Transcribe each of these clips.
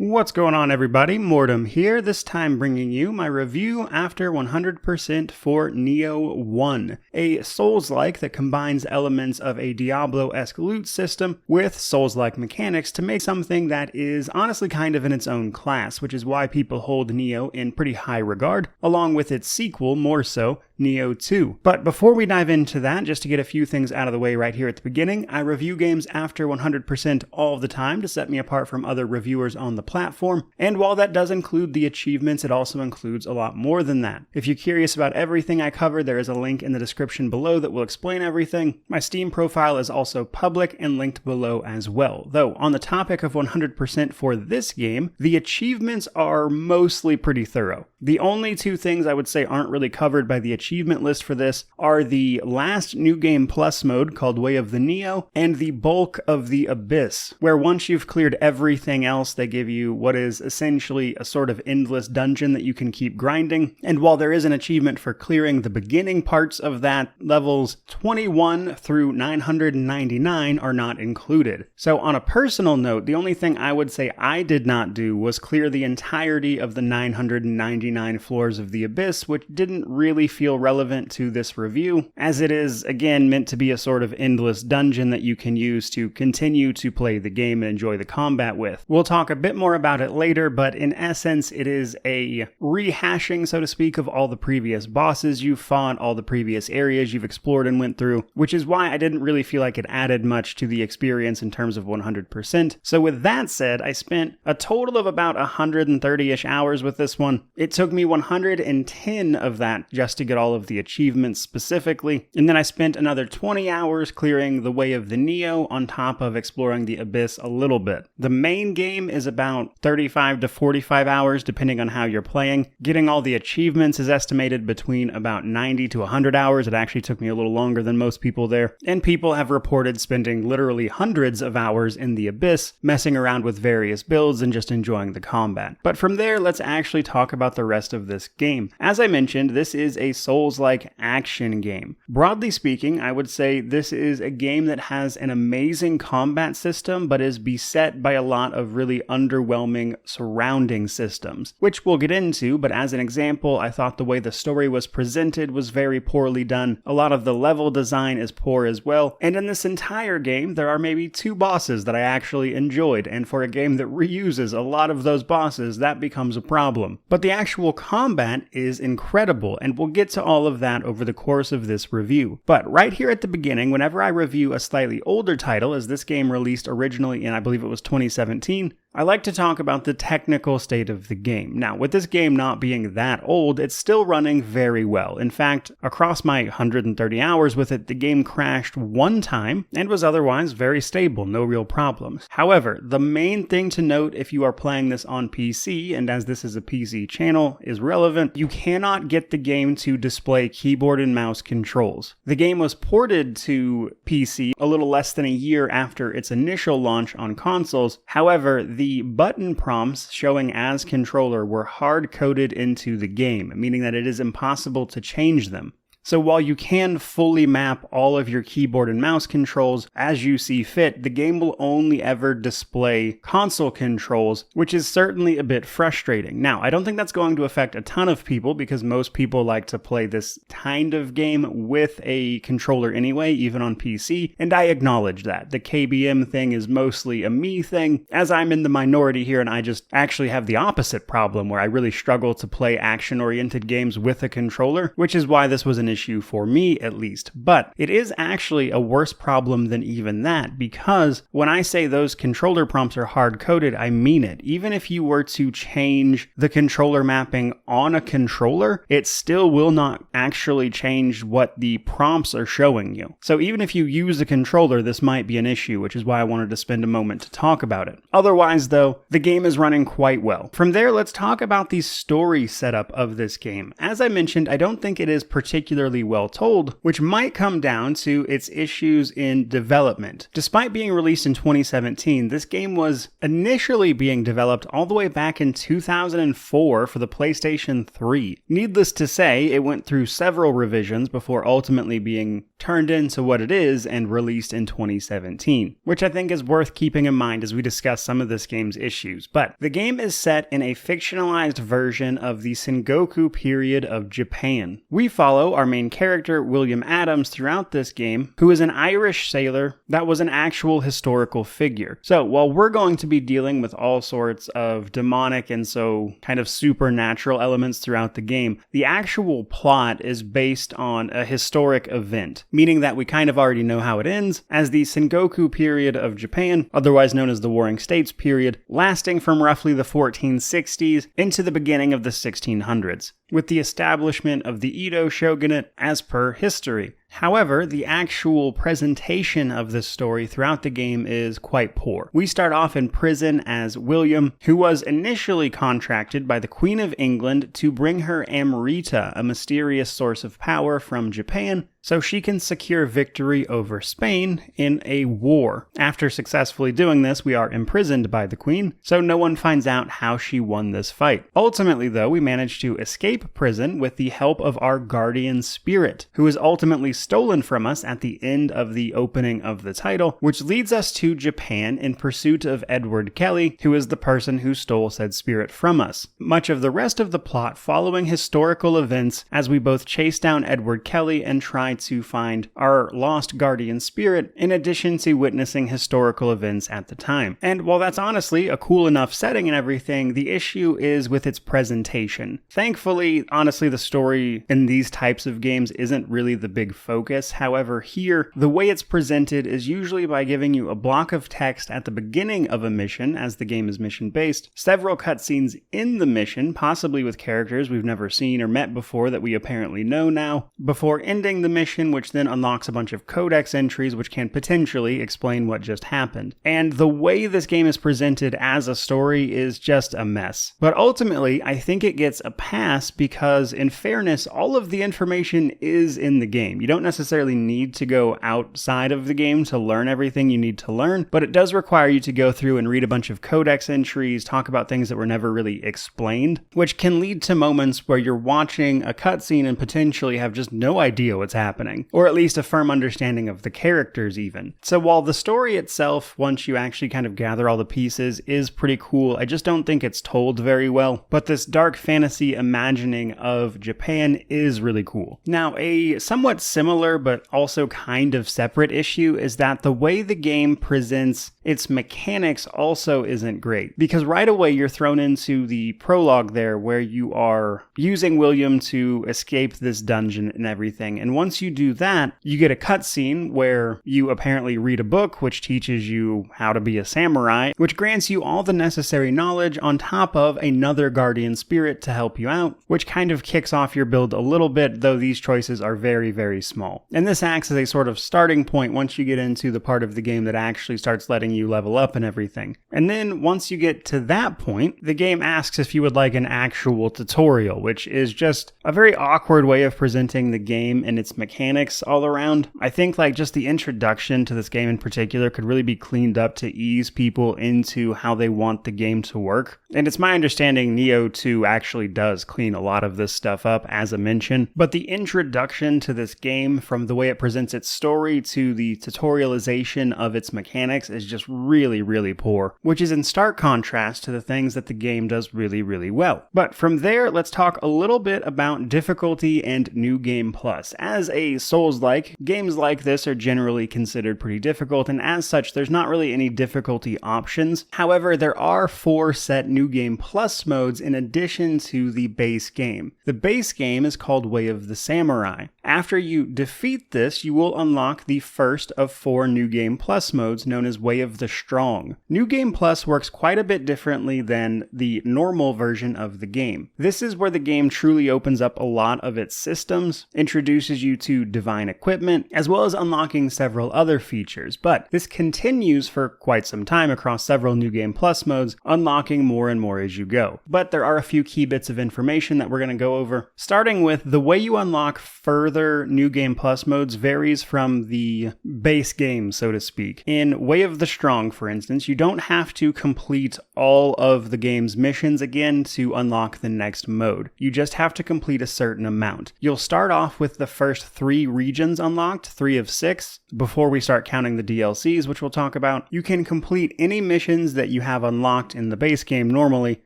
What's going on, everybody? Mortem here, this time bringing you my review after 100% for Nioh 1, a Souls-like that combines elements of a Diablo-esque loot system with Souls-like mechanics to make something that is honestly kind of in its own class, which is why people hold Nioh in pretty high regard, along with its sequel more so, Nioh 2. But before we dive into that, just to get a few things out of the way right here at the beginning, I review games after 100% all the time to set me apart from other reviewers on the platform, and while that does include the achievements, it also includes a lot more than that. If you're curious about everything I cover, there is a link in the description below that will explain everything. My Steam profile is also public and linked below as well. Though, on the topic of 100% for this game, the achievements are mostly pretty thorough. The only two things I would say aren't really covered by the achievement list for this are the last New Game Plus mode called Way of the Nioh and the bulk of the Abyss, where once you've cleared everything else, they give you what is essentially a sort of endless dungeon that you can keep grinding. And while there is an achievement for clearing the beginning parts of that, levels 21 through 999 are not included. So on a personal note, the only thing I would say I did not do was clear the entirety of the 999 floors of the Abyss, which didn't really feel relevant to this review, as it is, again, meant to be a sort of endless dungeon that you can use to continue to play the game and enjoy the combat with. We'll talk a bit more about it later, but in essence, it is a rehashing, so to speak, of all the previous bosses you've fought, all the previous areas you've explored and went through, which is why I didn't really feel like it added much to the experience in terms of 100%. So with that said, I spent a total of about 130-ish hours with this one. It took me 110 of that just to get all of the achievements specifically, and then I spent another 20 hours clearing the Way of the Nioh on top of exploring the Abyss a little bit. The main game is about 35 to 45 hours depending on how you're playing. Getting all the achievements is estimated between about 90 to 100 hours. It actually took me a little longer than most people there. And people have reported spending literally hundreds of hours in the Abyss, messing around with various builds and just enjoying the combat. But from there, let's actually talk about the rest of this game. As I mentioned, this is a Souls-like action game. Broadly speaking, I would say this is a game that has an amazing combat system, but is beset by a lot of really underwhelming surrounding systems, which we'll get into, but as an example, I thought the way the story was presented was very poorly done. A lot of the level design is poor as well, and in this entire game, there are maybe 2 bosses that I actually enjoyed, and for a game that reuses a lot of those bosses, that becomes a problem. But the actual combat is incredible, and we'll get to all of that over the course of this review. But right here at the beginning, whenever I review a slightly older title, as this game released originally in, I believe it was 2017, I like to talk about the technical state of the game. Now, with this game not being that old, it's still running very well. In fact, across my 130 hours with it, the game crashed one time and was otherwise very stable, no real problems. However, the main thing to note if you are playing this on PC, and as this is a PC channel, is relevant, you cannot get the game to display keyboard and mouse controls. The game was ported to PC a little less than a year after its initial launch on consoles. However, the button prompts showing as controller were hard-coded into the game, meaning that it is impossible to change them. So while you can fully map all of your keyboard and mouse controls as you see fit, the game will only ever display console controls, which is certainly a bit frustrating. Now, I don't think that's going to affect a ton of people because most people like to play this kind of game with a controller anyway, even on PC, and I acknowledge that. The KBM thing is mostly a me thing, as I'm in the minority here and I just actually have the opposite problem where I really struggle to play action-oriented games with a controller, which is why this was an issue for me at least. But it is actually a worse problem than even that, because when I say those controller prompts are hard-coded, I mean it. Even if you were to change the controller mapping on a controller, it still will not actually change what the prompts are showing you. So even if you use a controller, this might be an issue, which is why I wanted to spend a moment to talk about it. Otherwise, though, the game is running quite well. From there, let's talk about the story setup of this game. As I mentioned, I don't think it is particularly particularly well told, which might come down to its issues in development. Despite being released in 2017, this game was initially being developed all the way back in 2004 for the PlayStation 3. Needless to say, it went through several revisions before ultimately being turned into what it is and released in 2017, which I think is worth keeping in mind as we discuss some of this game's issues. But the game is set in a fictionalized version of the Sengoku period of Japan. We follow our main character, William Adams, throughout this game, who is an Irish sailor that was an actual historical figure. So while we're going to be dealing with all sorts of demonic and so kind of supernatural elements throughout the game, the actual plot is based on a historic event, meaning that we kind of already know how it ends, as the Sengoku period of Japan, otherwise known as the Warring States period, lasting from roughly the 1460s into the beginning of the 1600s, with the establishment of the Edo shogunate as per history. However, the actual presentation of this story throughout the game is quite poor. We start off in prison as William, who was initially contracted by the Queen of England to bring her Amrita, a mysterious source of power from Japan, so she can secure victory over Spain in a war. After successfully doing this, we are imprisoned by the Queen, so no one finds out how she won this fight. Ultimately, though, we manage to escape prison with the help of our guardian spirit, who is ultimately stolen from us at the end of the opening of the title, which leads us to Japan in pursuit of Edward Kelly, who is the person who stole said spirit from us. Much of the rest of the plot following historical events as we both chase down Edward Kelly and try to find our lost guardian spirit, in addition to witnessing historical events at the time. And while that's honestly a cool enough setting and everything, the issue is with its presentation. Thankfully, honestly, the story in these types of games isn't really the big focus. However, here, the way it's presented is usually by giving you a block of text at the beginning of a mission, as the game is mission-based, several cutscenes in the mission, possibly with characters we've never seen or met before that we apparently know now, before ending the mission, which then unlocks a bunch of codex entries which can potentially explain what just happened. And the way this game is presented as a story is just a mess. But ultimately, I think it gets a pass because, in fairness, all of the information is in the game. You don't necessarily need to go outside of the game to learn everything you need to learn, but it does require you to go through and read a bunch of codex entries, talk about things that were never really explained, which can lead to moments where you're watching a cutscene and potentially have just no idea what's happening, or at least a firm understanding of the characters even. So while the story itself, once you actually kind of gather all the pieces, is pretty cool, I just don't think it's told very well, but this dark fantasy imagining of Japan is really cool. Now, a somewhat similar but also kind of separate issue is that the way the game presents its mechanics also isn't great, because right away you're thrown into the prologue there where you are using William to escape this dungeon and everything, and once you do that, you get a cutscene where you apparently read a book which teaches you how to be a samurai, which grants you all the necessary knowledge on top of another guardian spirit to help you out, which kind of kicks off your build a little bit, though these choices are very, very small. And this acts as a sort of starting point once you get into the part of the game that actually starts letting you level up and everything. And then once you get to that point, the game asks if you would like an actual tutorial, which is just a very awkward way of presenting the game and its mechanics all around. I think like just the introduction to this game in particular could really be cleaned up to ease people into how they want the game to work. And it's my understanding Nioh 2 actually does clean a lot of this stuff up, as a mention, but the introduction to this game, from the way it presents its story to the tutorialization of its mechanics, is just really, really poor, which is in stark contrast to the things that the game does really, really well. But from there, let's talk a little bit about difficulty and New Game Plus. As a Souls-like, games like this are generally considered pretty difficult, and as such, there's not really any difficulty options. However, there are 4 set New Game Plus modes in addition to the base game. The base game is called Way of the Samurai. After you defeat this, you will unlock the first of 4 New Game Plus modes known as Way of the Strong. New Game Plus works quite a bit differently than the normal version of the game. This is where the game truly opens up a lot of its systems, introduces you to divine equipment, as well as unlocking several other features. But this continues for quite some time across several New Game Plus modes, unlocking more and more as you go. But there are a few key bits of information that we're going to go over, starting with the way you unlock further New Game Plus modes varies from the base game, so to speak. In Way of the Strong, for instance, you don't have to complete all of the game's missions again to unlock the next mode. You just have to complete a certain amount. You'll start off with the first 3 regions unlocked, 3 of 6, before we start counting the DLCs, which we'll talk about. You can complete any missions that you have unlocked in the base game normally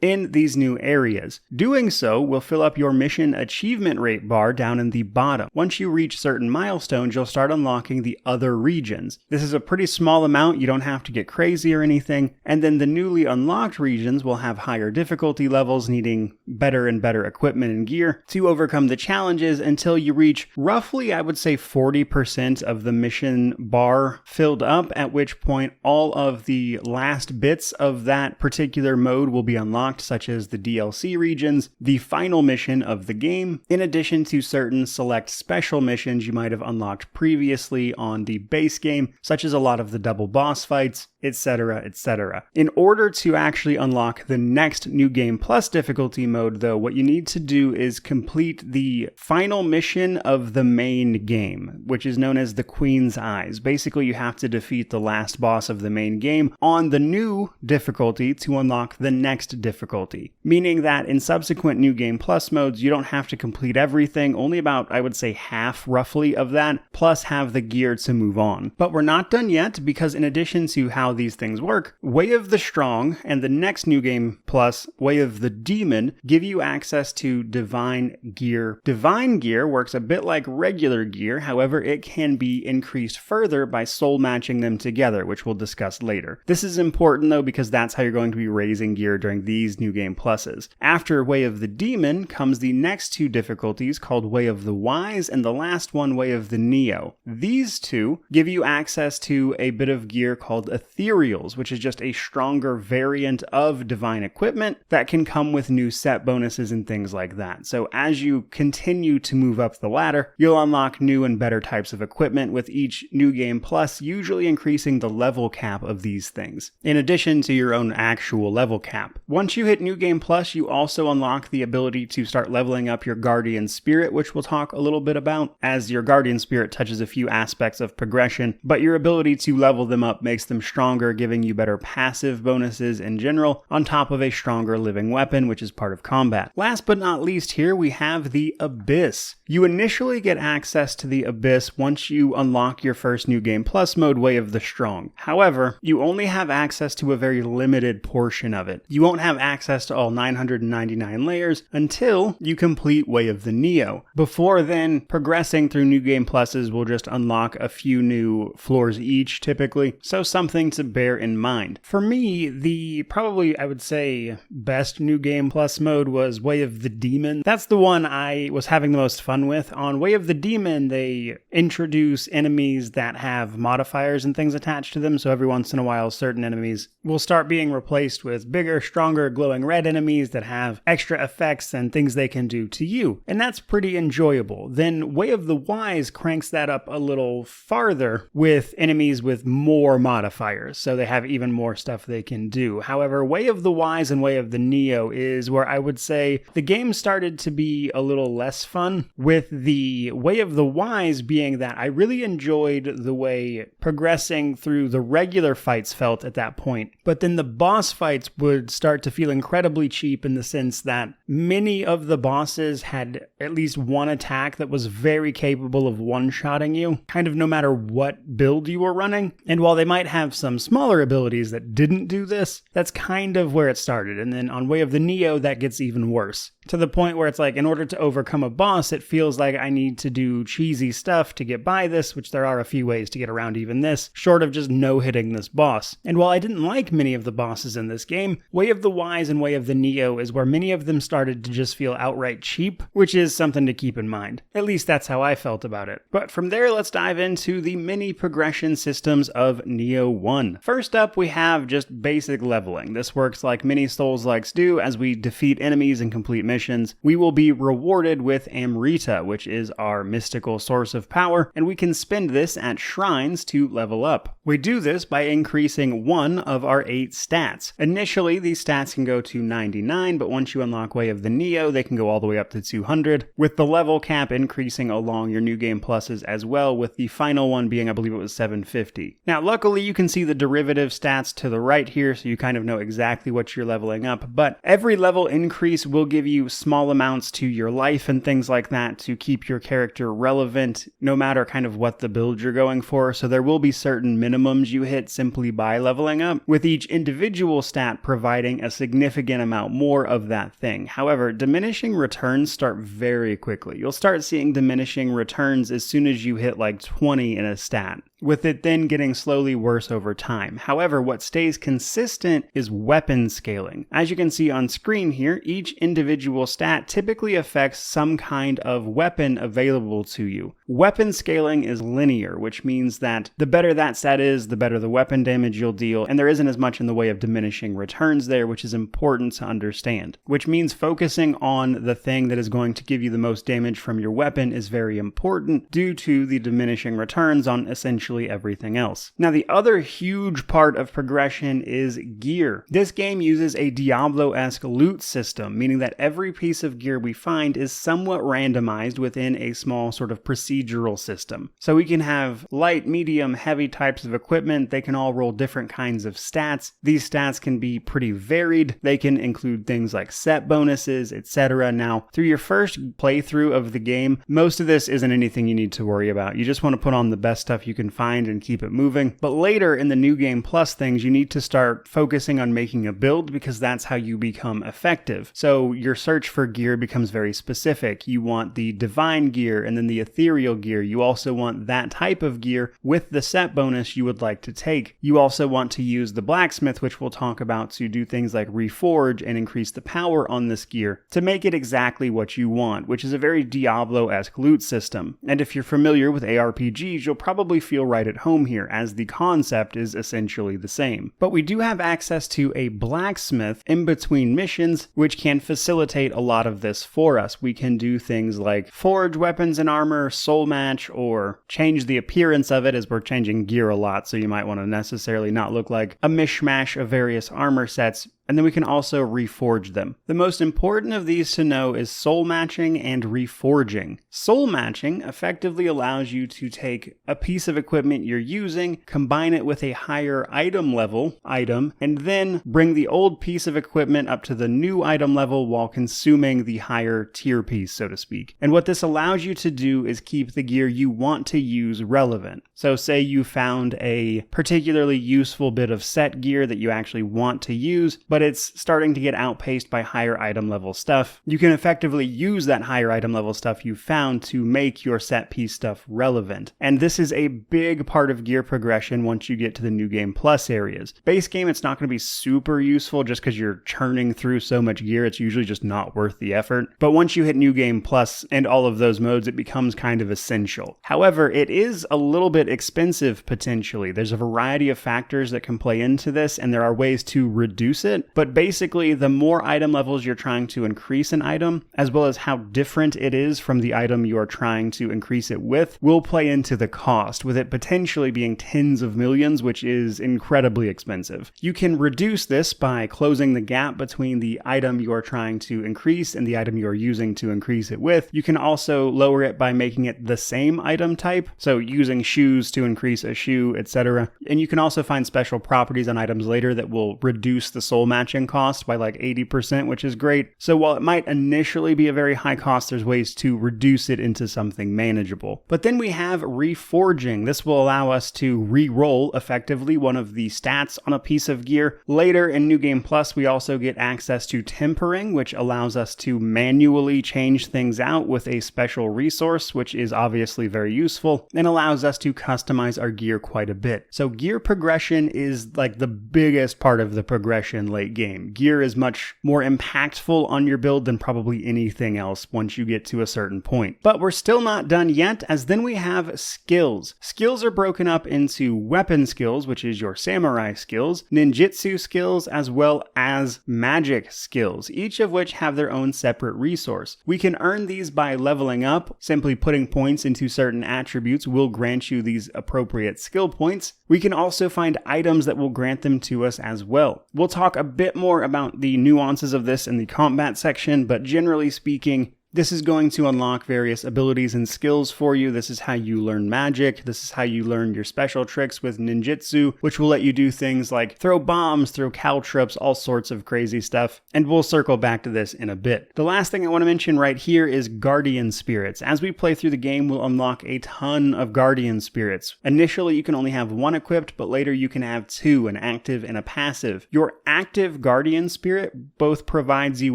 in these new areas. Doing so will fill up your mission achievement rate bar down in the bottom. Once you reach certain milestones, you'll start unlocking the other regions. This is a pretty small amount, you don't have to get crazy or anything, and then the newly unlocked regions will have higher difficulty levels, needing better and better equipment and gear to overcome the challenges until you reach roughly, I would say, 40% of the mission bar filled up, at which point all of the last bits of that particular mode will be unlocked, such as the DLC regions, the final mission of the game, in addition to certain select special missions you might have unlocked previously on the base game, such as a lot of the double boss fights, etc., etc. In order to actually unlock the next New Game Plus difficulty mode, though, what you need to do is complete the final mission of the main game, which is known as the Queen's Eyes. Basically, you have to defeat the last boss of the main game on the new difficulty to unlock the next difficulty, meaning that in subsequent New Game Plus modes, you don't have to complete everything, only about, I would say, half roughly of that, plus have the gear to move on. But we're not done yet, because in addition to how these things work, Way of the Strong and the next New Game Plus, Way of the Demon, give you access to divine gear. Divine gear works a bit like regular gear, however, it can be increased further by soul matching them together, which we'll discuss later. This is important though, because that's how you're going to be raising gear during these New Game Pluses. After Way of the Demon comes the next 2 difficulties called Way of the Wise and the last one, Way of the Nioh. These 2 give you access to a bit of gear called Ethereals, which is just a stronger variant of divine equipment that can come with new set bonuses and things like that. So as you continue to move up the ladder, you'll unlock new and better types of equipment with each New Game Plus, usually increasing the level cap of these things, in addition to your own actual level cap. Once you hit New Game Plus, you also unlock the ability to start leveling up your Guardian Spirit, which we'll talk a little bit about, as your Guardian Spirit touches a few aspects of progression, but your ability to level them up makes them stronger, giving you better passive bonuses in general, on top of a stronger living weapon, which is part of combat. Last but not least, here we have the Abyss. You initially get access to the Abyss once you unlock your first New Game Plus mode, Way of the Strong. However, you only have access to a very limited portion of it. You won't have access to all 999 layers until you complete Way of the Nioh. Before then, progressing through New Game Pluses will just unlock a few new floors each, typically, so something to bear in mind. For me, the probably, I would say, best New Game Plus mode was Way of the Demon. That's the one I was having the most fun with. On Way of the Demon, they introduce enemies that have modifiers and things attached to them, so every once in a while, certain enemies will start being replaced with bigger, stronger, glowing red enemies that have extra effects and things they can do to you, and that's pretty enjoyable. Then Way of the Wise cranks that up a little farther with enemies with more modifiers, so they have even more stuff they can do. However, Way of the Wise and Way of the Nioh is where I would say the game started to be a little less fun, with the Way of the Wise being that I really enjoyed the way progressing through the regular fights felt at that point, but then the boss fights would start to feel incredibly cheap in the sense that many of the bosses had at least one attack that was very capable of one-shotting you, kind of no matter what build you were running. And while they might have some smaller abilities that didn't do this, that's kind of where it started. And then on Way of the Nioh, that gets even worse, to the point where it's like, in order to overcome a boss, it feels like I need to do cheesy stuff to get by this, which there are a few ways to get around even this, short of just no-hitting this boss. And while I didn't like many of the bosses in this game, Way of the Wise and Way of the Nioh is where many of them started to just feel outright cheap, which is something to keep in mind. At least that's how I felt about it. But from there, let's dive into the mini progression systems of Nioh 1. First up, we have just basic leveling. This works like many many Souls-likes do, as we defeat enemies and complete missions, we will be rewarded with Amrita, which is our mystical source of power, and we can spend this at shrines to level up. We do this by increasing one of our 8 stats. Initially, these stats can go to 99, but once you unlock Way of the Nioh, they can go all the way up to 200, with the level cap increasing along your New Game Pluses as well, with the final one being, I believe it was 750. Now, luckily, you can see the derivative stats to the right here, so you kind of know exactly what you're leveling up, but every level increase will give you small amounts to your life and things like that to keep your character relevant, no matter kind of what the build you're going for, so there will be certain minimums you hit simply by leveling up, with each individual stat providing a significant amount more of that thing. However, diminishing returns start very quickly. You'll start seeing diminishing returns as soon as you hit like 20 in a stat, with it then getting slowly worse over time. However, what stays consistent is weapon scaling. As you can see on screen here, each individual stat typically affects some kind of weapon available to you. Weapon scaling is linear, which means that the better that stat is, the better the weapon damage you'll deal, and there isn't as much in the way of diminishing returns there, which is important to understand. Which means focusing on the thing that is going to give you the most damage from your weapon is very important due to the diminishing returns on essentially everything else. Now, the other huge part of progression is gear. This game uses a Diablo-esque loot system, meaning that every piece of gear we find is somewhat randomized within a small sort of procedural system. So we can have light, medium, heavy types of equipment. They can all roll different kinds of stats. These stats can be pretty varied. They can include things like set bonuses, etc. Now, through your first playthrough of the game, most of this isn't anything you need to worry about. You just want to put on the best stuff you can find and keep it moving. But later in the New Game Plus things, you need to start focusing on making a build, because that's how you become effective. So your search for gear becomes very specific. You want the divine gear and then the ethereal gear. You also want that type of gear with the set bonus you would like to take. You also want to use the blacksmith, which we'll talk about, to do things like reforge and increase the power on this gear to make it exactly what you want, which is a very Diablo-esque loot system. And if you're familiar with ARPGs, you'll probably feel right at home here, as the concept is essentially the same. But we do have access to a blacksmith in between missions, which can facilitate a lot of this for us. We can do things like forge weapons and armor, soul match, or change the appearance of it, as we're changing gear a lot, so you might want to necessarily not look like a mishmash of various armor sets. And then we can also reforge them. The most important of these to know is soul matching and reforging. Soul matching effectively allows you to take a piece of equipment you're using, combine it with a higher item level item, and then bring the old piece of equipment up to the new item level while consuming the higher tier piece, so to speak. And what this allows you to do is keep the gear you want to use relevant. So say you found a particularly useful bit of set gear that you actually want to use, but it's starting to get outpaced by higher item level stuff. You can effectively use that higher item level stuff you found to make your set piece stuff relevant. And this is a big part of gear progression once you get to the New Game Plus areas. Base game, it's not going to be super useful just because you're churning through so much gear. It's usually just not worth the effort. But once you hit New Game Plus and all of those modes, it becomes kind of essential. However, it is a little bit expensive potentially. There's a variety of factors that can play into this, and there are ways to reduce it. But basically, the more item levels you're trying to increase an item, as well as how different it is from the item you are trying to increase it with, will play into the cost, with it potentially being tens of millions, which is incredibly expensive. You can reduce this by closing the gap between the item you are trying to increase and the item you are using to increase it with. You can also lower it by making it the same item type, so using shoes to increase a shoe, etc. And you can also find special properties on items later that will reduce the soul matching cost by like 80%, which is great. So while it might initially be a very high cost, there's ways to reduce it into something manageable. But then we have reforging. This will allow us to re-roll effectively one of the stats on a piece of gear. Later in New Game Plus, we also get access to tempering, which allows us to manually change things out with a special resource, which is obviously very useful and allows us to customize our gear quite a bit. So gear progression is like the biggest part of the progression later. late game. Gear is much more impactful on your build than probably anything else once you get to a certain point. But we're still not done yet, as then we have skills. Skills are broken up into weapon skills, which is your samurai skills, ninjutsu skills, as well as magic skills, each of which have their own separate resource. We can earn these by leveling up. Simply putting points into certain attributes will grant you these appropriate skill points. We can also find items that will grant them to us as well. We'll talk a bit more about the nuances of this in the combat section, but generally speaking, this is going to unlock various abilities and skills for you. This is how you learn magic. This is how you learn your special tricks with ninjutsu, which will let you do things like throw bombs, throw caltrops, all sorts of crazy stuff. And we'll circle back to this in a bit. The last thing I want to mention right here is guardian spirits. As we play through the game, we'll unlock a ton of guardian spirits. Initially, you can only have one equipped, but later you can have two, an active and a passive. Your active guardian spirit both provides you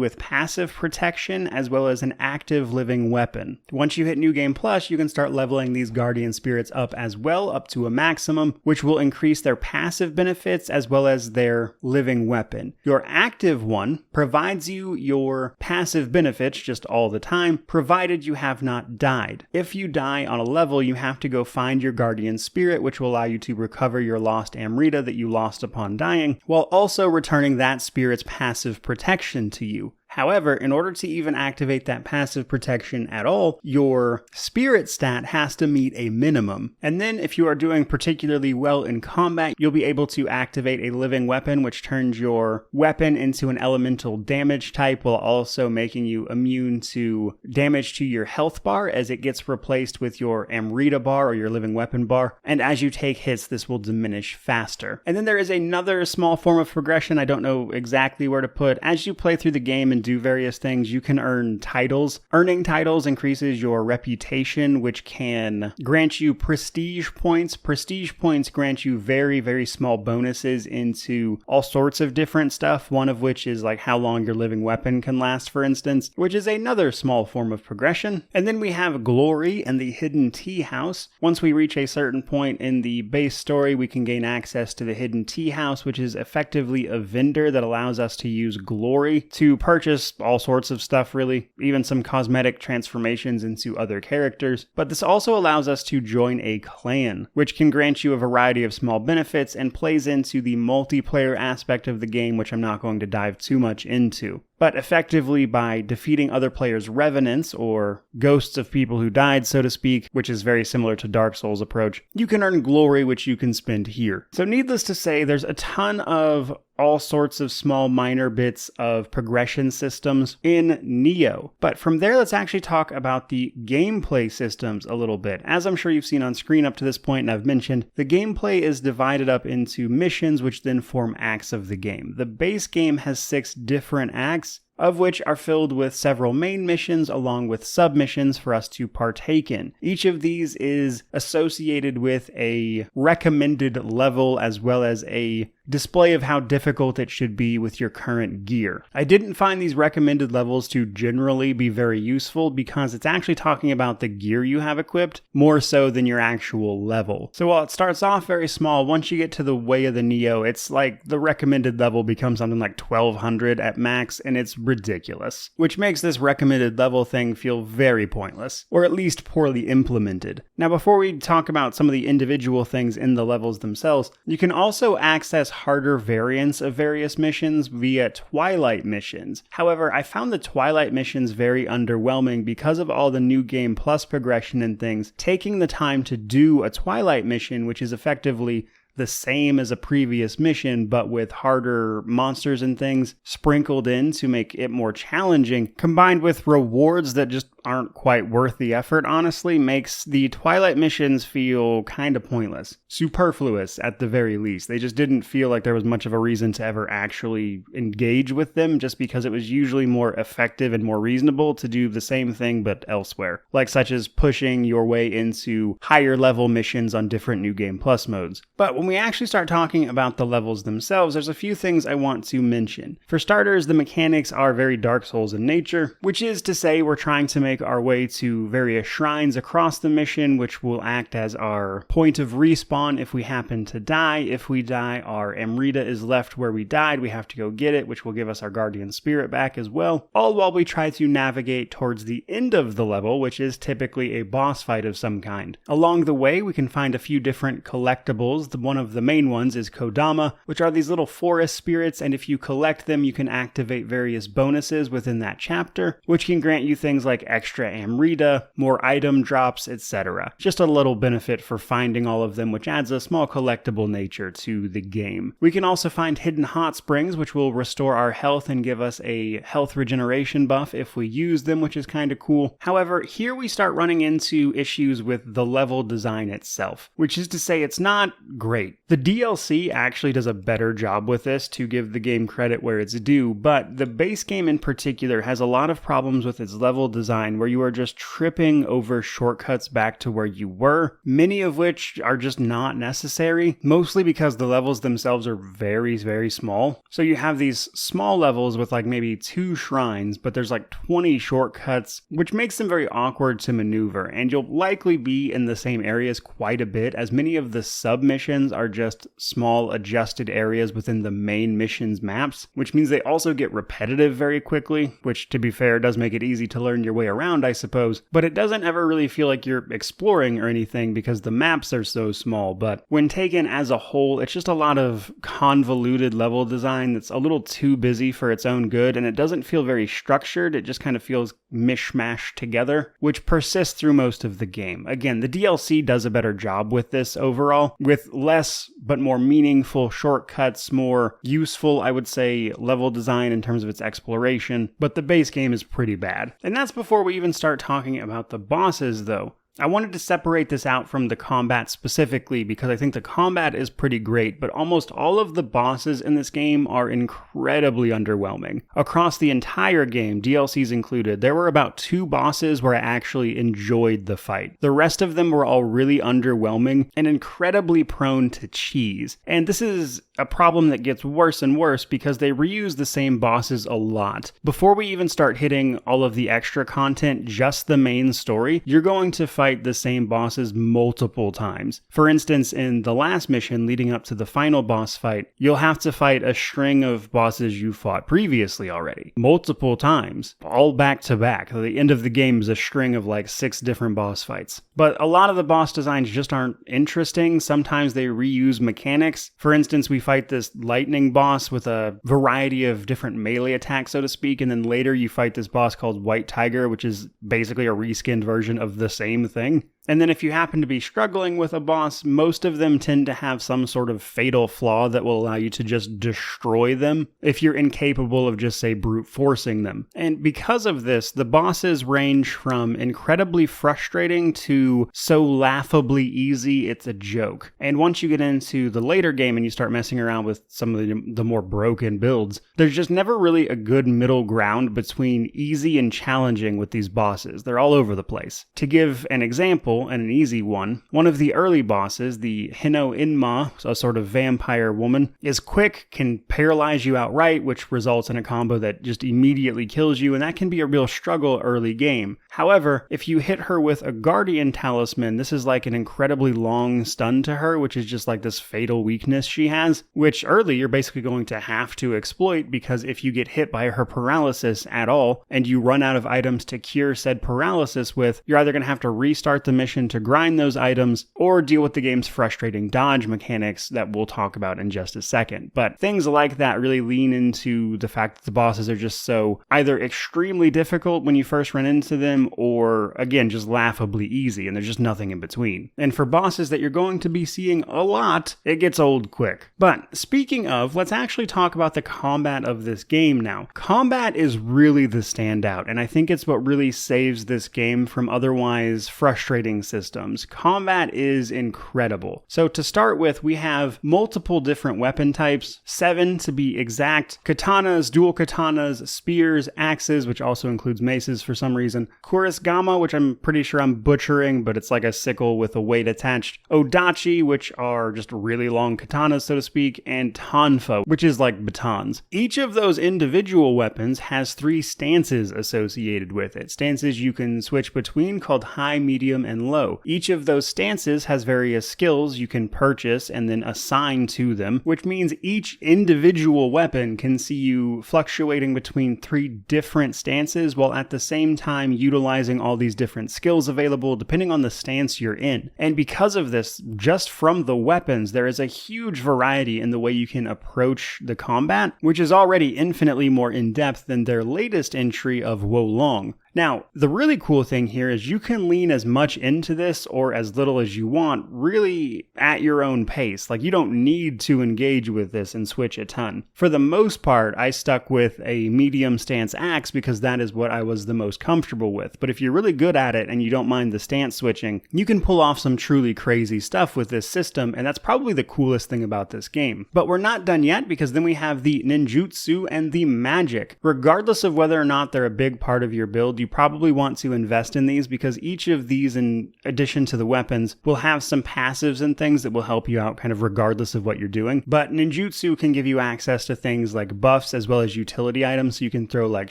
with passive protection as well as an active living weapon. Once you hit New Game Plus, you can start leveling these guardian spirits up as well, up to a maximum, which will increase their passive benefits as well as their living weapon. Your active one provides you your passive benefits just all the time, provided you have not died. If you die on a level, you have to go find your guardian spirit, which will allow you to recover your lost Amrita that you lost upon dying, while also returning that spirit's passive protection to you. However, in order to even activate that passive protection at all, your spirit stat has to meet a minimum. And then if you are doing particularly well in combat, you'll be able to activate a living weapon, which turns your weapon into an elemental damage type, while also making you immune to damage to your health bar as it gets replaced with your Amrita bar or your living weapon bar. And as you take hits, this will diminish faster. And then there is another small form of progression I don't know exactly where to put. As you play through the game and do various things, you can earn titles. Earning titles increases your reputation, which can grant you prestige points. Prestige points grant you very, very small bonuses into all sorts of different stuff, one of which is like how long your living weapon can last, for instance, which is another small form of progression. And then we have glory and the hidden tea house. Once we reach a certain point in the base story, we can gain access to the hidden tea house, which is effectively a vendor that allows us to use glory to purchase all sorts of stuff, really, even some cosmetic transformations into other characters. But this also allows us to join a clan, which can grant you a variety of small benefits and plays into the multiplayer aspect of the game, which I'm not going to dive too much into. But effectively, by defeating other players' revenants, or ghosts of people who died, so to speak, which is very similar to Dark Souls' approach, you can earn glory, which you can spend here. So needless to say, there's a ton of all sorts of small minor bits of progression systems in Nioh. But from there, let's actually talk about the gameplay systems a little bit. As I'm sure you've seen on screen up to this point, and I've mentioned, the gameplay is divided up into missions, which then form acts of the game. The base game has 6 different acts, of which are filled with several main missions along with submissions for us to partake in. Each of these is associated with a recommended level as well as a display of how difficult it should be with your current gear. I didn't find these recommended levels to generally be very useful because it's actually talking about the gear you have equipped more so than your actual level. So while it starts off very small, once you get to the Way of the Nioh, it's like the recommended level becomes something like 1200 at max, and it's ridiculous, which makes this recommended level thing feel very pointless, or at least poorly implemented. Now, before we talk about some of the individual things in the levels themselves, you can also access harder variants of various missions via Twilight missions. However, I found the Twilight missions very underwhelming because of all the New Game Plus progression and things. Taking the time to do a Twilight mission, which is effectively the same as a previous mission, but with harder monsters and things sprinkled in to make it more challenging, combined with rewards that just aren't quite worth the effort, honestly, makes the Twilight missions feel kind of pointless. Superfluous, at the very least. They just didn't feel like there was much of a reason to ever actually engage with them, just because it was usually more effective and more reasonable to do the same thing but elsewhere. Like such as pushing your way into higher level missions on different New Game Plus modes. But when we actually start talking about the levels themselves, there's a few things I want to mention. For starters, the mechanics are very Dark Souls in nature, which is to say we're trying to make make our way to various shrines across the mission, which will act as our point of respawn if we happen to die. If we die, our Amrita is left where we died. We have to go get it, which will give us our guardian spirit back as well, all while we try to navigate towards the end of the level, which is typically a boss fight of some kind. Along the way, we can find a few different collectibles. One of the main ones is Kodama, which are these little forest spirits, and if you collect them, you can activate various bonuses within that chapter, which can grant you things like extra Amrita, more item drops, etc. Just a little benefit for finding all of them, which adds a small collectible nature to the game. We can also find hidden hot springs, which will restore our health and give us a health regeneration buff if we use them, which is kind of cool. However, here we start running into issues with the level design itself, which is to say it's not great. The DLC actually does a better job with this, to give the game credit where it's due, but the base game in particular has a lot of problems with its level design where you are just tripping over shortcuts back to where you were, many of which are just not necessary, mostly because the levels themselves are very, very small. So you have these small levels with like maybe 2 shrines, but there's like 20 shortcuts, which makes them very awkward to maneuver, and you'll likely be in the same areas quite a bit, as many of the sub-missions are just small adjusted areas within the main mission's maps, which means they also get repetitive very quickly, which to be fair does make it easy to learn your way around, I suppose, but it doesn't ever really feel like you're exploring or anything because the maps are so small. But when taken as a whole, it's just a lot of convoluted level design that's a little too busy for its own good, and it doesn't feel very structured. It just kind of feels mishmashed together, which persists through most of the game. Again, the DLC does a better job with this overall, with less but more meaningful shortcuts, more useful, I would say, level design in terms of its exploration, but the base game is pretty bad. And that's before we even start talking about the bosses, though. I wanted to separate this out from the combat specifically because I think the combat is pretty great, but almost all of the bosses in this game are incredibly underwhelming. Across the entire game, DLCs included, there were about 2 bosses where I actually enjoyed the fight. The rest of them were all really underwhelming and incredibly prone to cheese. And this is a problem that gets worse and worse because they reuse the same bosses a lot. Before we even start hitting all of the extra content, just the main story, you're going to fight the same bosses multiple times. For instance, in the last mission leading up to the final boss fight, you'll have to fight a string of bosses you fought previously already, multiple times, all back to back. The end of the game is a string of like 6 different boss fights. But a lot of the boss designs just aren't interesting. Sometimes they reuse mechanics. For instance, we fight this lightning boss with a variety of different melee attacks, so to speak, and then later you fight this boss called White Tiger, which is basically a reskinned version of the same thing. And then if you happen to be struggling with a boss, most of them tend to have some sort of fatal flaw that will allow you to just destroy them if you're incapable of just, say, brute forcing them. And because of this, the bosses range from incredibly frustrating to so laughably easy it's a joke. And once you get into the later game and you start messing around with some of the more broken builds, there's just never really a good middle ground between easy and challenging with these bosses. They're all over the place. To give an example, and an easy one of the early bosses, the Hino Inma, a sort of vampire woman, is quick, can paralyze you outright, which results in a combo that just immediately kills you, and that can be a real struggle early game. However, if you hit her with a Guardian Talisman, this is like an incredibly long stun to her, which is just like this fatal weakness she has, which early you're basically going to have to exploit, because if you get hit by her paralysis at all, and you run out of items to cure said paralysis with, you're either going to have to restart the mission to grind those items, or deal with the game's frustrating dodge mechanics that we'll talk about in just a second. But things like that really lean into the fact that the bosses are just so either extremely difficult when you first run into them, or again, just laughably easy, and there's just nothing in between. And for bosses that you're going to be seeing a lot, it gets old quick. But speaking of, let's actually talk about the combat of this game now. Combat is really the standout, and I think it's what really saves this game from otherwise frustrating crafting systems, combat is incredible. So to start with, we have multiple different weapon types, 7 to be exact: katanas, dual katanas, spears, axes, which also includes maces for some reason, kurasgama, which I'm pretty sure I'm butchering, but it's like a sickle with a weight attached, odachi, which are just really long katanas, so to speak, and tanfa, which is like batons. Each of those individual weapons has 3 stances associated with it, stances you can switch between called high, medium, and low. Each of those stances has various skills you can purchase and then assign to them, which means each individual weapon can see you fluctuating between 3 different stances while at the same time utilizing all these different skills available depending on the stance you're in. And because of this, just from the weapons, there is a huge variety in the way you can approach the combat, which is already infinitely more in-depth than their latest entry of Wolong. Now, the really cool thing here is you can lean as much into this or as little as you want, really at your own pace. Like, you don't need to engage with this and switch a ton. For the most part, I stuck with a medium stance axe because that is what I was the most comfortable with. But if you're really good at it and you don't mind the stance switching, you can pull off some truly crazy stuff with this system, and that's probably the coolest thing about this game. But we're not done yet, because then we have the ninjutsu and the magic. Regardless of whether or not they're a big part of your build, you probably want to invest in these, because each of these, in addition to the weapons, will have some passives and things that will help you out kind of regardless of what you're doing. But ninjutsu can give you access to things like buffs as well as utility items, so you can throw like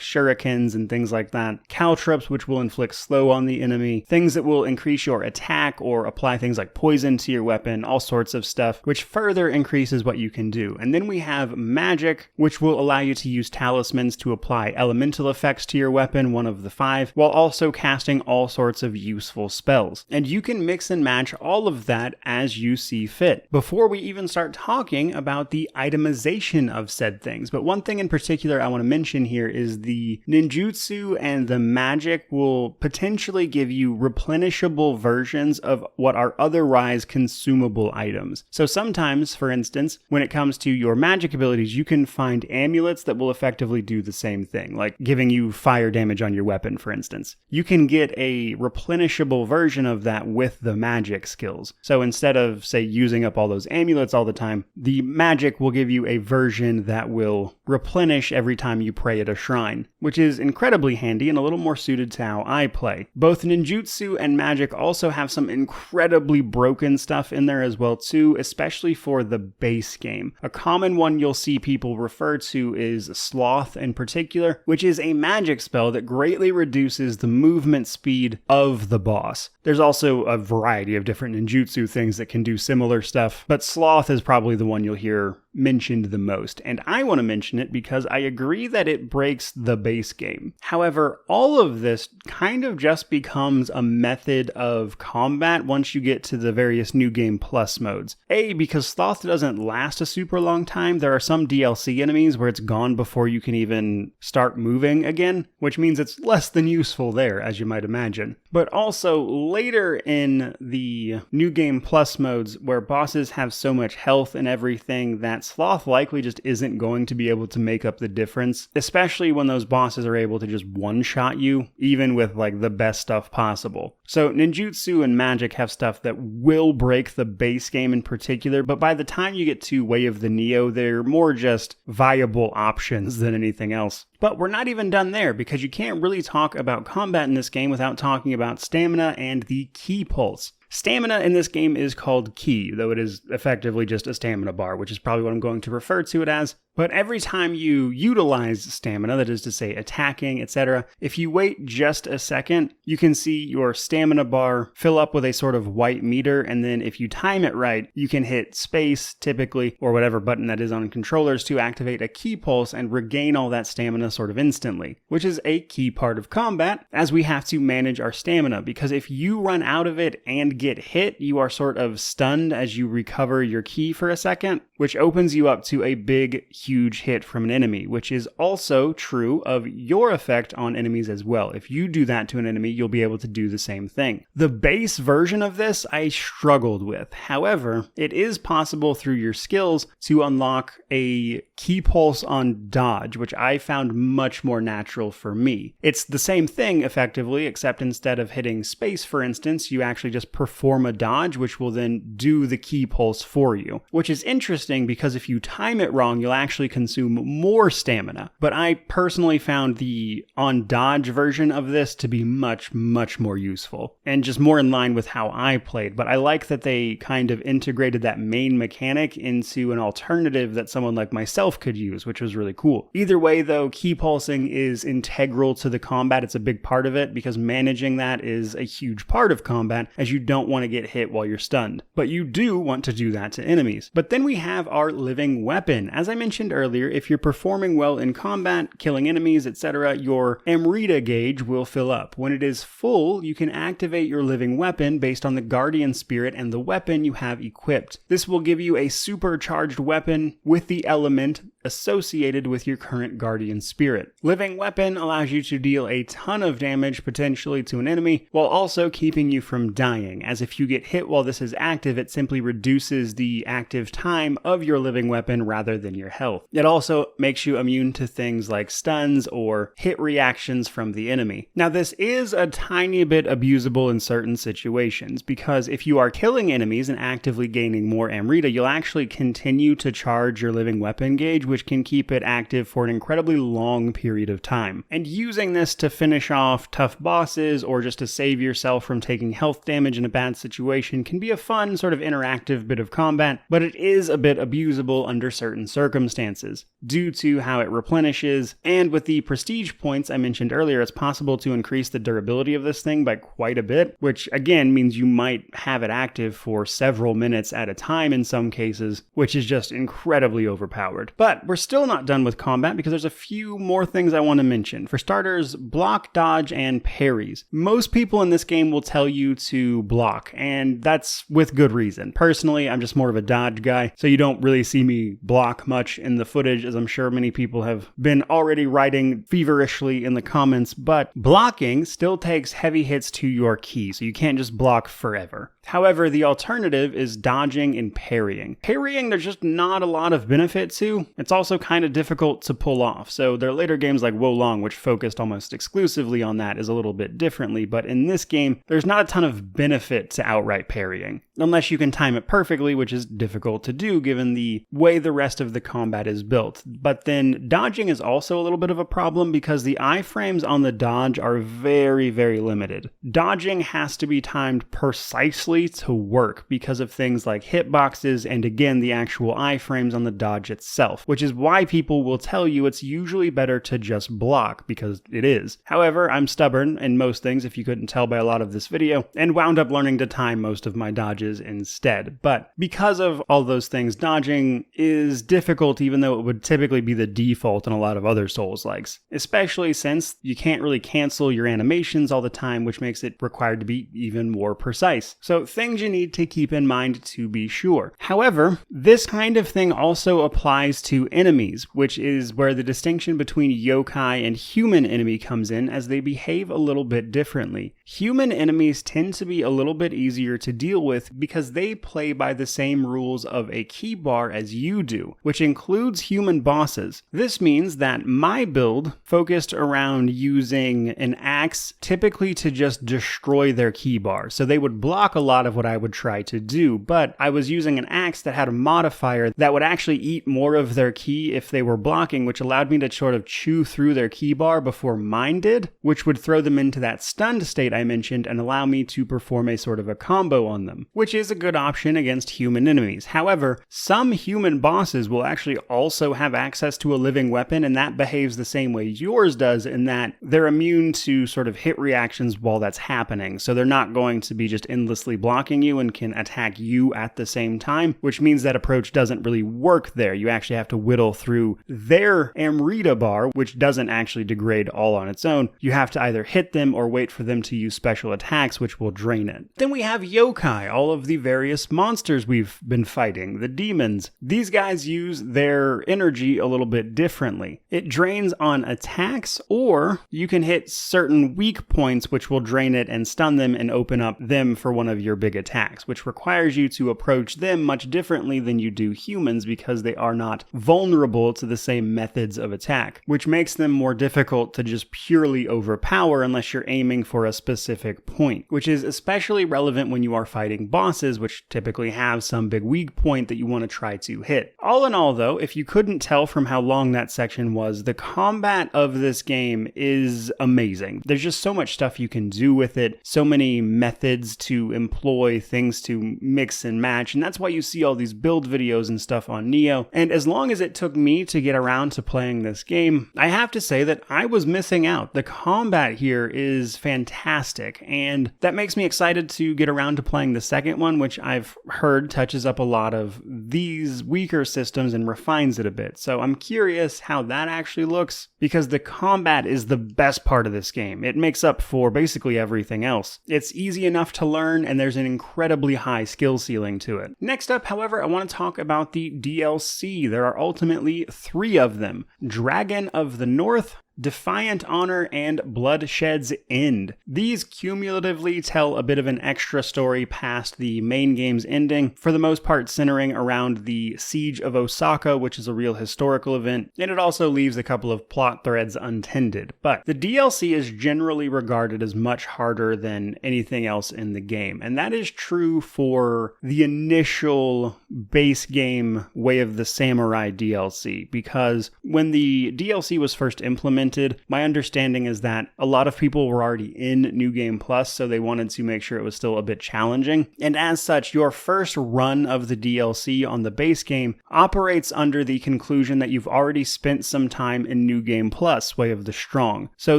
shurikens and things like that, caltrops, which will inflict slow on the enemy, things that will increase your attack or apply things like poison to your weapon, all sorts of stuff, which further increases what you can do. And then we have magic, which will allow you to use talismans to apply elemental effects to your weapon, one of the 5, while also casting all sorts of useful spells. And you can mix and match all of that as you see fit, before we even start talking about the itemization of said things. But one thing in particular I want to mention here is the ninjutsu and the magic will potentially give you replenishable versions of what are otherwise consumable items. So sometimes, for instance, when it comes to your magic abilities, you can find amulets that will effectively do the same thing, like giving you fire damage on your weapon, for instance. You can get a replenishable version of that with the magic skills. So instead of, say, using up all those amulets all the time, the magic will give you a version that will replenish every time you pray at a shrine, which is incredibly handy and a little more suited to how I play. Both ninjutsu and magic also have some incredibly broken stuff in there as well too, especially for the base game. A common one you'll see people refer to is Sloth in particular, which is a magic spell that greatly reduces the movement speed of the boss. There's also a variety of different ninjutsu things that can do similar stuff, but Sloth is probably the one you'll hear mentioned the most, and I want to mention it because I agree that it breaks the base game. However, all of this kind of just becomes a method of combat once you get to the various New Game Plus modes. A, because Sloth doesn't last a super long time. There are some DLC enemies where it's gone before you can even start moving again, which means it's less than useful there, as you might imagine. But also, later in the New Game Plus modes, where bosses have so much health and everything that Sloth likely just isn't going to be able to make up the difference, especially when those bosses are able to just one-shot you, even with like the best stuff possible. So ninjutsu and magic have stuff that will break the base game in particular, but by the time you get to Way of the Nioh, they're more just viable options than anything else. But we're not even done there, because you can't really talk about combat in this game without talking about stamina and the ki pulse. Stamina in this game is called ki, though it is effectively just a stamina bar, which is probably what I'm going to refer to it as. But every time you utilize stamina, that is to say attacking, etc., if you wait just a second, you can see your stamina bar fill up with a sort of white meter, and then if you time it right, you can hit space, typically, or whatever button that is on controllers, to activate a ki pulse and regain all that stamina sort of instantly, which is a key part of combat, as we have to manage our stamina, because if you run out of it and get hit, you are sort of stunned as you recover your ki for a second, which opens you up to a big, huge hit from an enemy, which is also true of your effect on enemies as well. If you do that to an enemy, you'll be able to do the same thing. The base version of this I struggled with. However, it is possible through your skills to unlock a ki pulse on dodge, which I found much more natural for me. It's the same thing effectively, except instead of hitting space, for instance, you actually just perform a dodge, which will then do the ki pulse for you, which is interesting because if you time it wrong, you'll actually consume more stamina. But I personally found the on dodge version of this to be much more useful and just more in line with how I played. But I like that they kind of integrated that main mechanic into an alternative that someone like myself could use, which was really cool. Either way though, ki pulsing is integral to the combat. It's a big part of it because managing that is a huge part of combat, as you don't want to get hit while you're stunned. But you do want to do that to enemies. But then we have our living weapon. As I mentioned earlier, if you're performing well in combat, killing enemies, etc., your Amrita gauge will fill up. When it is full, you can activate your living weapon based on the guardian spirit and the weapon you have equipped. This will give you a supercharged weapon with the element associated with your current guardian spirit. Living weapon allows you to deal a ton of damage potentially to an enemy while also keeping you from dying, as if you get hit while this is active, it simply reduces the active time of your living weapon rather than your health. It also makes you immune to things like stuns or hit reactions from the enemy. Now this is a tiny bit abusable in certain situations, because if you are killing enemies and actively gaining more Amrita, you'll actually continue to charge your living weapon gauge, which can keep it active for an incredibly long period of time. And using this to finish off tough bosses or just to save yourself from taking health damage in a bad situation can be a fun sort of interactive bit of combat, but it is a bit abusable under certain circumstances due to how it replenishes. And with the prestige points I mentioned earlier, it's possible to increase the durability of this thing by quite a bit, which again means you might have it active for several minutes at a time in some cases, which is just incredibly overpowered. But we're still not done with combat because there's a few more things I want to mention. For starters, block, dodge, and parries. Most people in this game will tell you to block, and that's with good reason. Personally, I'm just more of a dodge guy, so you don't really see me block much in the footage, as I'm sure many people have been already writing feverishly in the comments, but blocking still takes heavy hits to your ki, so you can't just block forever. However, the alternative is dodging and parrying. Parrying, there's just not a lot of benefit to. It's also kind of difficult to pull off, so there are later games like Wolong, which focused almost exclusively on that, is a little bit differently, but in this game, there's not a ton of benefit to outright parrying, unless you can time it perfectly, which is difficult to do given the way the rest of the combat is built. But then dodging is also a little bit of a problem because the iframes on the dodge are very limited. Dodging has to be timed precisely to work because of things like hitboxes and again the actual iframes on the dodge itself, which is why people will tell you it's usually better to just block, because it is. However, I'm stubborn in most things, if you couldn't tell by a lot of this video, and wound up learning to time most of my dodges instead. But because of all those things, dodging is difficult even though it would typically be the default in a lot of other Souls-likes, especially since you can't really cancel your animations all the time, which makes it required to be even more precise. So things you need to keep in mind to be sure. However, this kind of thing also applies to enemies, which is where the distinction between yokai and human enemy comes in, as they behave a little bit differently. Human enemies tend to be a little bit easier to deal with because they play by the same rules of a key bar as you do, which includes human bosses. This means that my build focused around using an axe typically to just destroy their key bar, so they would block a lot of what I would try to do, but I was using an axe that had a modifier that would actually eat more of their ki if they were blocking, which allowed me to sort of chew through their ki bar before mine did, which would throw them into that stunned state I mentioned and allow me to perform a sort of a combo on them, which which is a good option against human enemies. However, some human bosses will actually also have access to a living weapon, and that behaves the same way yours does in that they're immune to sort of hit reactions while that's happening. So they're not going to be just endlessly blocking you and can attack you at the same time, which means that approach doesn't really work there. You actually have to whittle through their Amrita bar, which doesn't actually degrade all on its own. You have to either hit them or wait for them to use special attacks, which will drain it. Then we have yokai, all of the various monsters we've been fighting, the demons. These guys use their energy a little bit differently. It drains on attacks, or you can hit certain weak points which will drain it and stun them and open up them for one of your big attacks, which requires you to approach them much differently than you do humans because they are not vulnerable to the same methods of attack, which makes them more difficult to just purely overpower unless you're aiming for a specific point, which is especially relevant when you are fighting bosses, which typically have some big weak point that you want to try to hit. All in all, though, if you couldn't tell from how long that section was, the combat of this game is amazing. There's just so much stuff you can do with it, so many methods to employ, things to mix and match, and that's why you see all these build videos and stuff on Nioh. And as long as it took me to get around to playing this game, I have to say that I was missing out. The combat here is fantastic, and that makes me excited to get around to playing the second one, which I've heard touches up a lot of these weaker systems and refines it a bit. So I'm curious how that actually looks, because the combat is the best part of this game. It makes up for basically everything else. It's easy enough to learn, and there's an incredibly high skill ceiling to it. Next up, however, I want to talk about the DLC. There are ultimately 3 of them: Dragon of the North, Defiant Honor, and Bloodshed's End. These cumulatively tell a bit of an extra story past the main game's ending, for the most part centering around the Siege of Osaka, which is a real historical event, and it also leaves a couple of plot threads untended. But the DLC is generally regarded as much harder than anything else in the game, and that is true for the initial base game Way of the Samurai DLC, because when the DLC was first implemented, my understanding is that a lot of people were already in New Game Plus, so they wanted to make sure it was still a bit challenging. And as such, your first run of the DLC on the base game operates under the conclusion that you've already spent some time in New Game Plus, Way of the Strong. So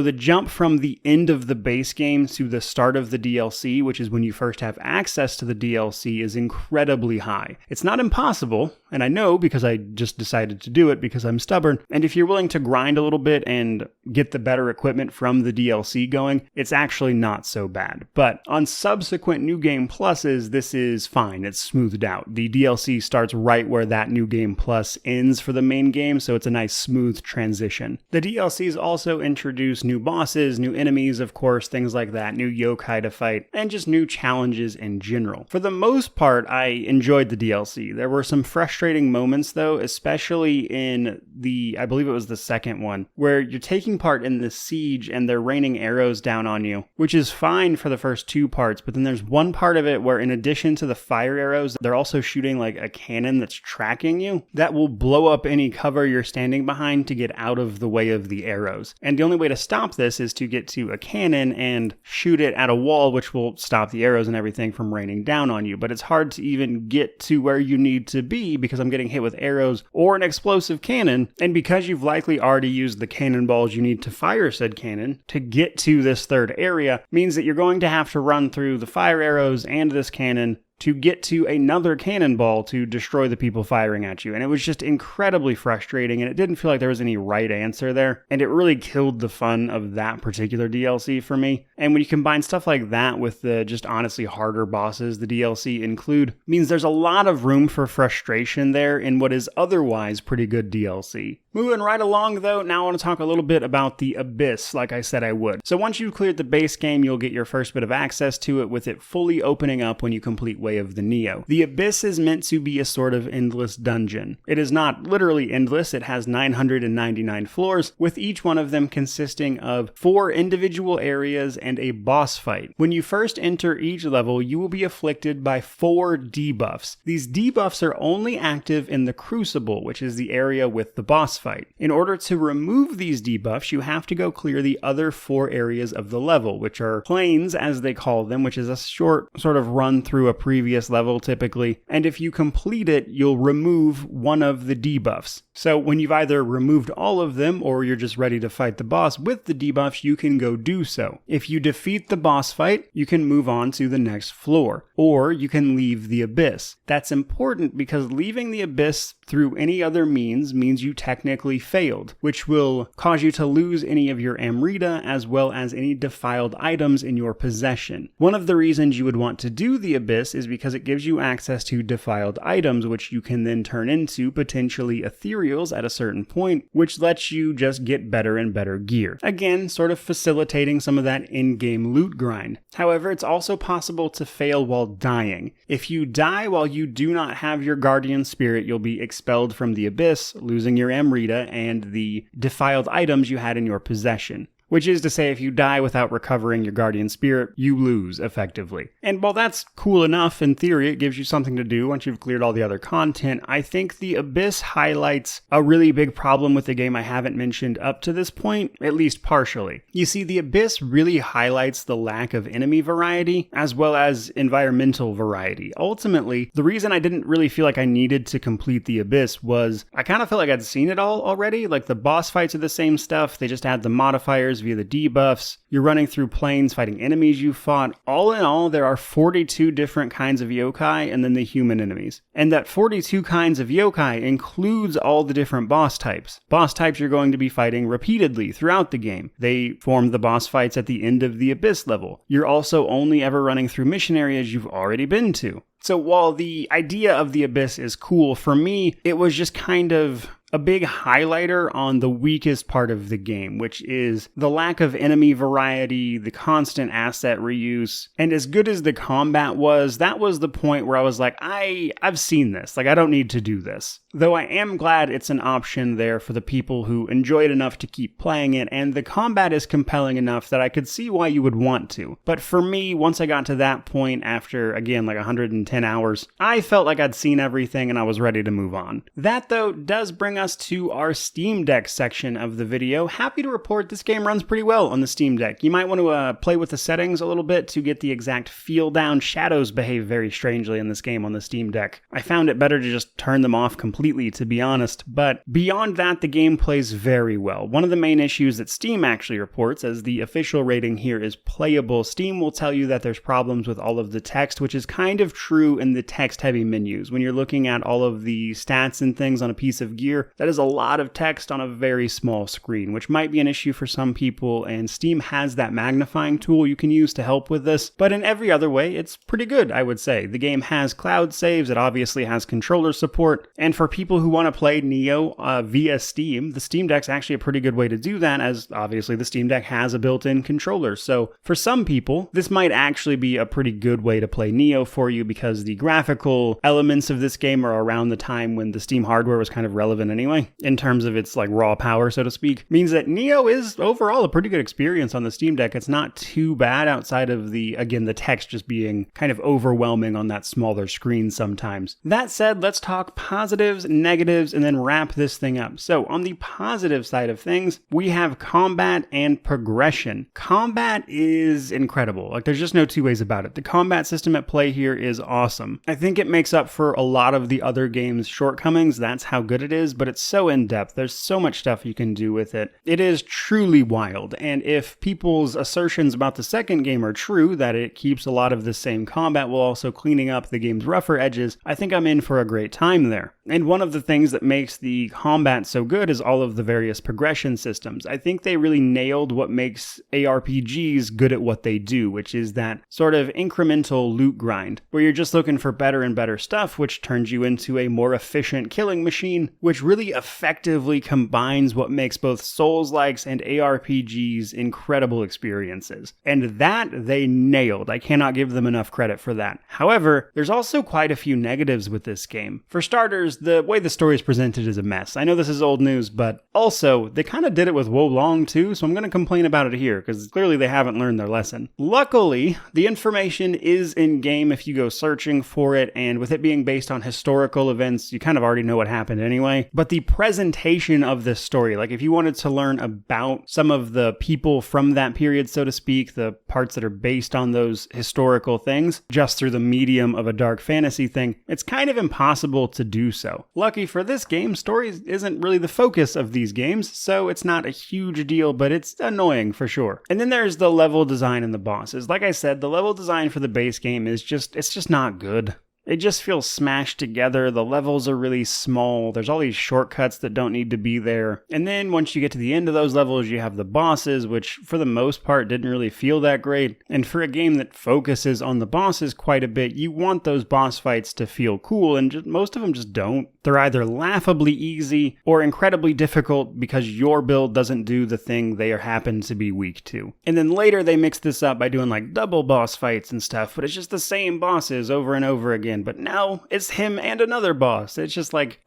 the jump from the end of the base game to the start of the DLC, which is when you first have access to the DLC, is incredibly high. It's not impossible, and I know because I just decided to do it because I'm stubborn. And if you're willing to grind a little bit and get the better equipment from the DLC going, it's actually not so bad. But on subsequent New Game Pluses, this is fine. It's smoothed out. The DLC starts right where that New Game Plus ends for the main game, so it's a nice smooth transition. The DLCs also introduce new bosses, new enemies, of course, things like that, new yokai to fight, and just new challenges in general. For the most part, I enjoyed the DLC. There were some frustrating moments, though, especially in I believe it was the second one, where you're taking part in the siege and they're raining arrows down on you, which is fine for the first 2 parts, but then there's one part of it where in addition to the fire arrows, they're also shooting like a cannon that's tracking you that will blow up any cover you're standing behind to get out of the way of the arrows. And the only way to stop this is to get to a cannon and shoot it at a wall, which will stop the arrows and everything from raining down on you. But it's hard to even get to where you need to be because I'm getting hit with arrows or an explosive cannon, and because you've likely already used the cannonballs you need to fire said cannon to get to this third area, means that you're going to have to run through the fire arrows and this cannon to get to another cannonball to destroy the people firing at you. And it was just incredibly frustrating, and it didn't feel like there was any right answer there. And it really killed the fun of that particular DLC for me. And when you combine stuff like that with the just honestly harder bosses the DLC include, means there's a lot of room for frustration there in what is otherwise pretty good DLC. Moving right along though, now I want to talk a little bit about the Abyss, like I said I would. So once you've cleared the base game, you'll get your first bit of access to it, with it fully opening up when you complete Way of the Nioh. The Abyss is meant to be a sort of endless dungeon. It is not literally endless, it has 999 floors, with each one of them consisting of 4 individual areas and a boss fight. When you first enter each level, you will be afflicted by 4 debuffs. These debuffs are only active in the Crucible, which is the area with the boss fight. In order to remove these debuffs, you have to go clear the other 4 areas of the level, which are planes as they call them, which is a short sort of run through a previous level typically, and if you complete it, you'll remove one of the debuffs. So when you've either removed all of them or you're just ready to fight the boss with the debuffs, you can go do so. If you defeat the boss fight, you can move on to the next floor, or you can leave the abyss. That's important because leaving the abyss through any other means you technically failed, which will cause you to lose any of your Amrita as well as any defiled items in your possession. One of the reasons you would want to do the abyss is because it gives you access to defiled items, which you can then turn into potentially ethereals at a certain point, which lets you just get better and better gear. Again, sort of facilitating some of that in-game loot grind. However, it's also possible to fail while dying. If you die while you do not have your guardian spirit, you'll be expelled from the abyss, losing your Amrita and the defiled items you had in your possession. Which is to say, if you die without recovering your guardian spirit, you lose, effectively. And while that's cool enough, in theory, it gives you something to do once you've cleared all the other content, I think the Abyss highlights a really big problem with the game I haven't mentioned up to this point, at least partially. You see, the Abyss really highlights the lack of enemy variety, as well as environmental variety. Ultimately, the reason I didn't really feel like I needed to complete the Abyss was, I kind of felt like I'd seen it all already. Like, the boss fights are the same stuff, they just add the modifiers via the debuffs. You're running through planes fighting enemies you fought. All in all, there are 42 different kinds of yokai and then the human enemies. And that 42 kinds of yokai includes all the different boss types. Boss types you're going to be fighting repeatedly throughout the game. They form the boss fights at the end of the Abyss level. You're also only ever running through mission areas you've already been to. So while the idea of the Abyss is cool, for me, it was just kind of a big highlighter on the weakest part of the game, which is the lack of enemy variety, the constant asset reuse, and as good as the combat was, that was the point where I was like, I've seen this, like I don't need to do this. Though I am glad it's an option there for the people who enjoy it enough to keep playing it, and the combat is compelling enough that I could see why you would want to. But for me, once I got to that point after, again, like 110 hours, I felt like I'd seen everything and I was ready to move on. That, though, does bring us to our Steam Deck section of the video. Happy to report this game runs pretty well on the Steam Deck. You might want to play with the settings a little bit to get the exact feel down. Shadows behave very strangely in this game on the Steam Deck. I found it better to just turn them off completely, to be honest, but beyond that, the game plays very well. One of the main issues that Steam actually reports, as the official rating here is playable, Steam will tell you that there's problems with all of the text, which is kind of true in the text-heavy menus. When you're looking at all of the stats and things on a piece of gear, that is a lot of text on a very small screen, which might be an issue for some people, and Steam has that magnifying tool you can use to help with this, but in every other way, it's pretty good, I would say. The game has cloud saves, it obviously has controller support, and for people who want to play Nioh via Steam, the Steam Deck's actually a pretty good way to do that, as obviously the Steam Deck has a built-in controller, so for some people, this might actually be a pretty good way to play Nioh for you, because the graphical elements of this game are around the time when the Steam hardware was kind of relevant anyway, in terms of its like raw power, so to speak, means that Nioh is overall a pretty good experience on the Steam Deck. It's not too bad outside of the text just being kind of overwhelming on that smaller screen sometimes. That said, let's talk positives, negatives, and then wrap this thing up. So on the positive side of things, we have combat and progression. Combat is incredible. Like there's just no two ways about it. The combat system at play here is awesome. I think it makes up for a lot of the other game's shortcomings. That's how good it is, but it's so in-depth. There's so much stuff you can do with it. It is truly wild, and if people's assertions about the second game are true, that it keeps a lot of the same combat while also cleaning up the game's rougher edges, I think I'm in for a great time there. And one of the things that makes the combat so good is all of the various progression systems. I think they really nailed what makes ARPGs good at what they do, which is that sort of incremental loot grind, where you're just looking for better and better stuff, which turns you into a more efficient killing machine, which really effectively combines what makes both Souls-likes and ARPGs incredible experiences. And that they nailed. I cannot give them enough credit for that. However, there's also quite a few negatives with this game. For starters, characters, the way the story is presented is a mess. I know this is old news, but also, they kind of did it with Wo Long too, so I'm going to complain about it here, because clearly they haven't learned their lesson. Luckily, the information is in-game if you go searching for it, and with it being based on historical events, you kind of already know what happened anyway. But the presentation of this story, like if you wanted to learn about some of the people from that period, so to speak, the parts that are based on those historical things, just through the medium of a dark fantasy thing, it's kind of impossible to do so. Lucky for this game, story isn't really the focus of these games, so it's not a huge deal, but it's annoying for sure. And then there's the level design and the bosses. Like I said, the level design for the base game is just not good. It just feels smashed together, the levels are really small, there's all these shortcuts that don't need to be there. And then once you get to the end of those levels, you have the bosses, which for the most part didn't really feel that great. And for a game that focuses on the bosses quite a bit, you want those boss fights to feel cool, and most of them just don't. They're either laughably easy or incredibly difficult because your build doesn't do the thing they happen to be weak to. And then later they mix this up by doing like double boss fights and stuff, but it's just the same bosses over and over again. But now it's him and another boss. It's just like,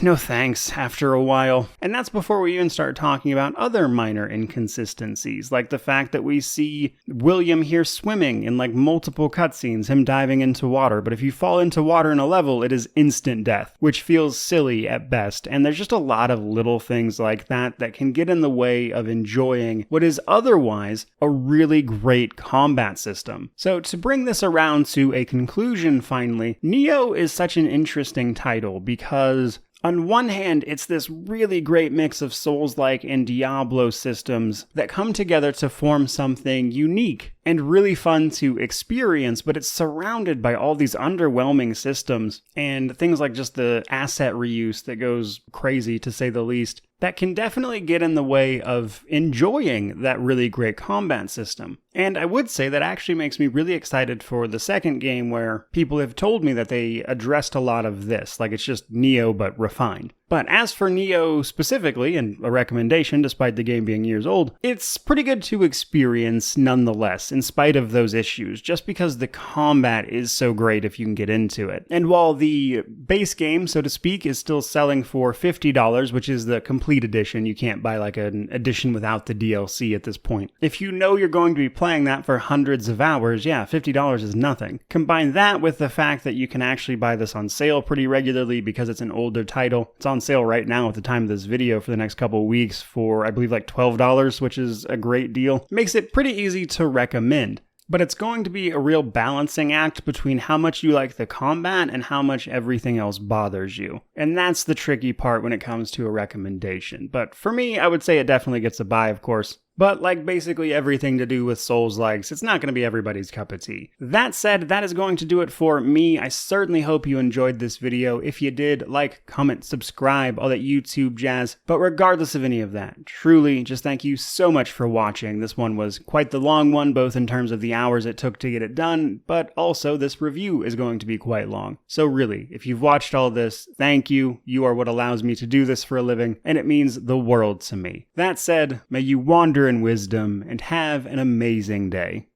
no thanks after a while. And that's before we even start talking about other minor inconsistencies, like the fact that we see William here swimming in like multiple cutscenes, him diving into water. But if you fall into water in a level, it is instant death, which feels silly at best. And there's just a lot of little things like that that can get in the way of enjoying what is otherwise a really great combat system. So to bring this around to a conclusion finally, Nioh is such an interesting title because on one hand, it's this really great mix of Souls-like and Diablo systems that come together to form something unique and really fun to experience, but it's surrounded by all these underwhelming systems and things like just the asset reuse that goes crazy, to say the least, that can definitely get in the way of enjoying that really great combat system. And I would say that actually makes me really excited for the second game, where people have told me that they addressed a lot of this, like it's just Nioh but refined. But as for Nioh specifically, and a recommendation despite the game being years old, it's pretty good to experience nonetheless, in spite of those issues, just because the combat is so great if you can get into it. And while the base game, so to speak, is still selling for $50, which is the complete edition, you can't buy like an edition without the DLC at this point. If you know you're going to be playing that for hundreds of hours, yeah, $50 is nothing. Combine that with the fact that you can actually buy this on sale pretty regularly because it's an older title. It's on sale right now at the time of this video for the next couple of weeks for, I believe, like $12, which is a great deal. Makes it pretty easy to recommend. But it's going to be a real balancing act between how much you like the combat and how much everything else bothers you. And that's the tricky part when it comes to a recommendation. But for me, I would say it definitely gets a buy, of course. But like basically everything to do with Souls-likes, it's not going to be everybody's cup of tea. That said, that is going to do it for me. I certainly hope you enjoyed this video. If you did, like, comment, subscribe, all that YouTube jazz. But regardless of any of that, truly, just thank you so much for watching. This one was quite the long one, both in terms of the hours it took to get it done, but also this review is going to be quite long. So really, if you've watched all this, thank you. You are what allows me to do this for a living, and it means the world to me. That said, may you wander in wisdom and have an amazing day.